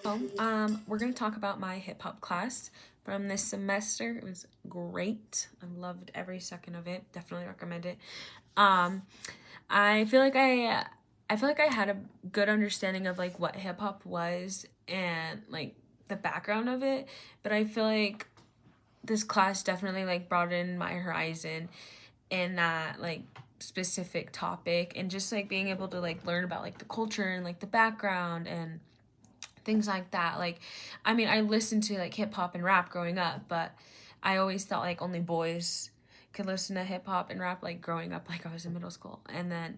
We're gonna talk about my hip hop class from this semester. It was great. I loved every second of it. Definitely recommend it. Um, I feel like I feel like I had a good understanding of like what hip hop was and like the background of it, but I feel like this class definitely like broadened my horizon in that like specific topic and just like being able to like learn about like the culture and like the background and things like that. Like, I mean, I listened to like hip hop and rap growing up, but I always thought like only boys could listen to hip hop and rap like growing up, like I was in middle school. And then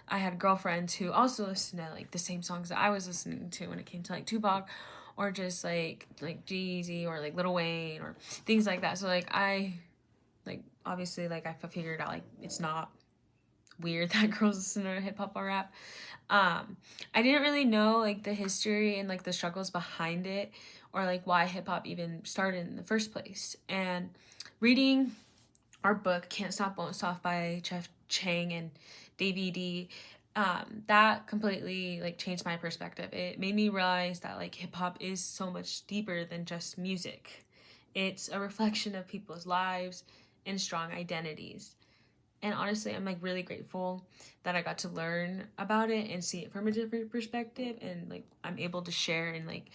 I had girlfriends who also listened to like the same songs that I was listening to when it came to like Tupac or just like Jeezy or like Lil Wayne or things like that. So like I like obviously like I figured out like it's not weird that girls listen to hip hop or rap. Um, I didn't really know like the history and like the struggles behind it or like why hip hop even started in the first place. And reading our book Can't Stop Won't Stop by Jeff Chang and Davey D, that completely like changed my perspective. It made me realize that like hip hop is so much deeper than just music. It's a reflection of people's lives and strong identities. And honestly, I'm like really grateful that I got to learn about it and see it from a different perspective, and like I'm able to share and like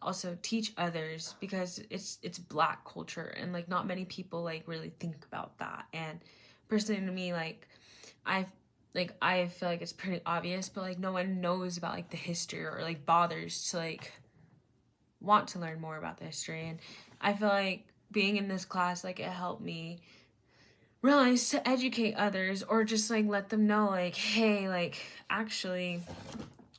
also teach others because it's black culture and like not many people like really think about that. And personally to me, I I feel like it's pretty obvious, but like no one knows about like the history or like bothers to like want to learn more about the history. And I feel like being in this class, like it helped me realize to educate others or just like let them know like, hey, like actually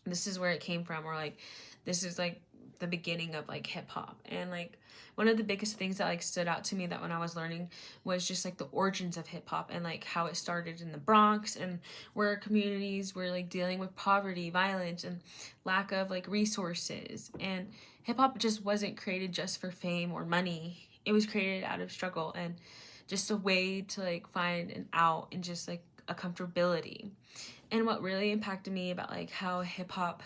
this is where it came from, or like this is like the beginning of like hip hop. And like one of the biggest things that like stood out to me that when I was learning was just like the origins of hip hop and like how it started in the Bronx and where communities were like dealing with poverty, violence, and lack of like resources. And hip hop just wasn't created just for fame or money. It was created out of struggle and just a way to like find an out and just like a comfortability. And what really impacted me about like how hip hop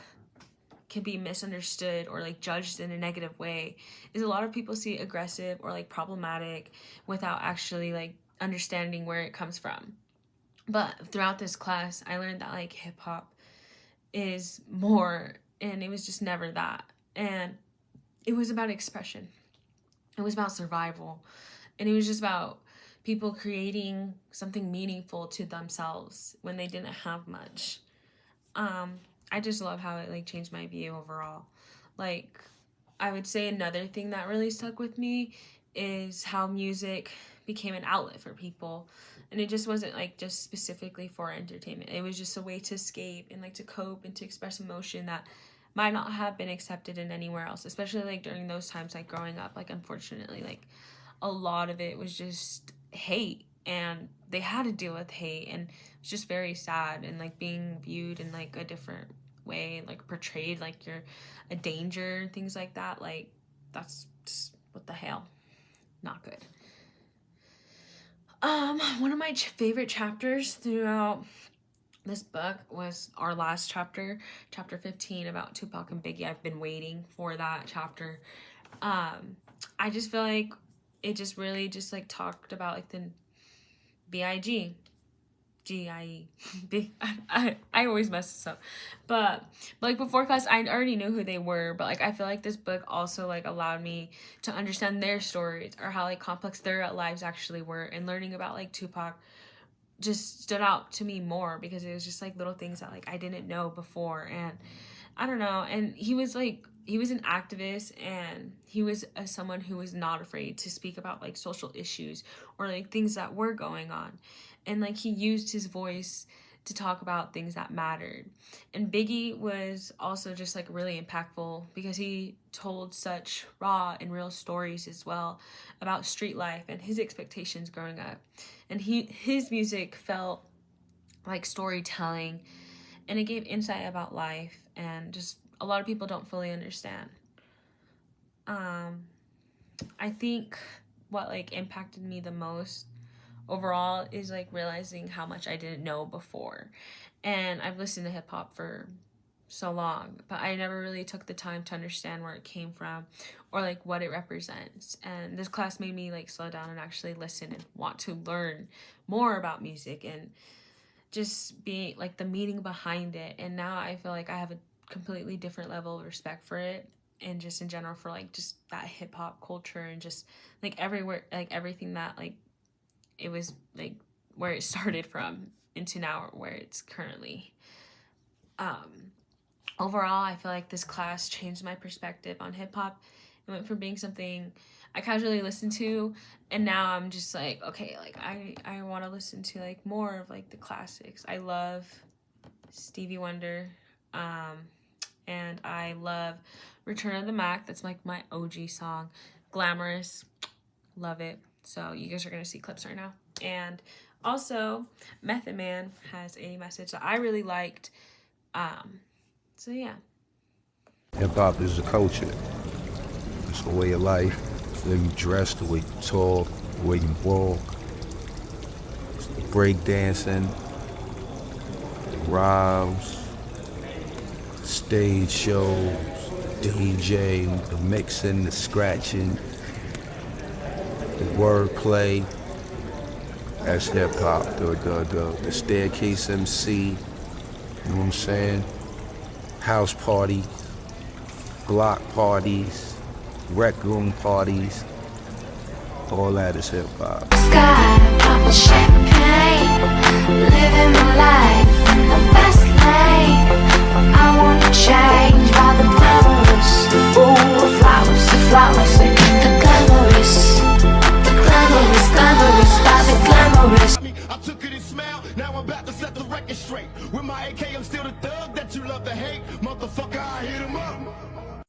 can be misunderstood or like judged in a negative way is a lot of people see it aggressive or like problematic without actually like understanding where it comes from. But throughout this class, I learned that like hip hop is more, and it was just never that. And it was about expression, it was about survival, and it was just about people creating something meaningful to themselves when they didn't have much. um I just love how it like changed my view overall. Like, I would say another thing that really stuck with me is how music became an outlet for people, and it just wasn't like just specifically for entertainment. It was just a way to escape and like to cope and to express emotion that might not have been accepted in anywhere else, especially like during those times like growing up. Like unfortunately, like a lot of it was just hate, and they had to deal with hate, and it's just very sad, and like being viewed in like a different way, like portrayed like you're a danger and things like that. Like that's just what the hell, not good. One of my favorite chapters throughout this book was our last chapter, chapter 15, about Tupac and Biggie. I've been waiting for that chapter. um I just feel like it just really just like talked about like the BIG GIE. I always mess this up. But like before class I already knew who they were, but like I feel like this book also like allowed me to understand their stories or how like complex their lives actually were, and learning about like Tupac just stood out to me more because it was just like little things that like I didn't know before. And I don't know. And he was an activist, and he was someone who was not afraid to speak about like social issues or like things that were going on. And like he used his voice to talk about things that mattered. And Biggie was also just like really impactful because he told such raw and real stories as well about street life and his expectations growing up. And his music felt like storytelling, and it gave insight about life and just a lot of people don't fully understand. um I think what like impacted me the most overall is like realizing how much I didn't know before. And I've listened to hip hop for so long, but I never really took the time to understand where it came from or like what it represents. And this class made me like slow down and actually listen and want to learn more about music and just being like the meaning behind it. And now I feel like I have a completely different level of respect for it, and just in general for like just that hip hop culture, and just like everywhere, like everything that like it was like where it started from into now where it's currently. Overall, I feel like this class changed my perspective on hip hop. It went from being something I casually listened to, and now I'm just like, okay, like I want to listen to like more of like the classics. I love Stevie Wonder, and I love Return of the Mac. That's like my OG song. Glamorous, love it. So you guys are gonna see clips right now. And also, Method Man has a message that I really liked. So yeah. Hip hop is a culture. It's a way of life. The way you dress, the way you talk, the way you walk. It's the break dancing, the rhymes, the stage shows, the DJ, the mixing, the scratching, the wordplay. That's hip hop. The staircase MC. You know what I'm saying? House parties, block parties, rec room parties, all that is hip hop. Sky, popping champagne, living my life in the fast lane. I wanna change by the glamorous, ooh, the flowers, the glamorous, by the glamorous. I took it and smiled, now I'm about to set the record straight. With my AK, I'm still the thug that you love to hate. Motherfucker, I hit him up.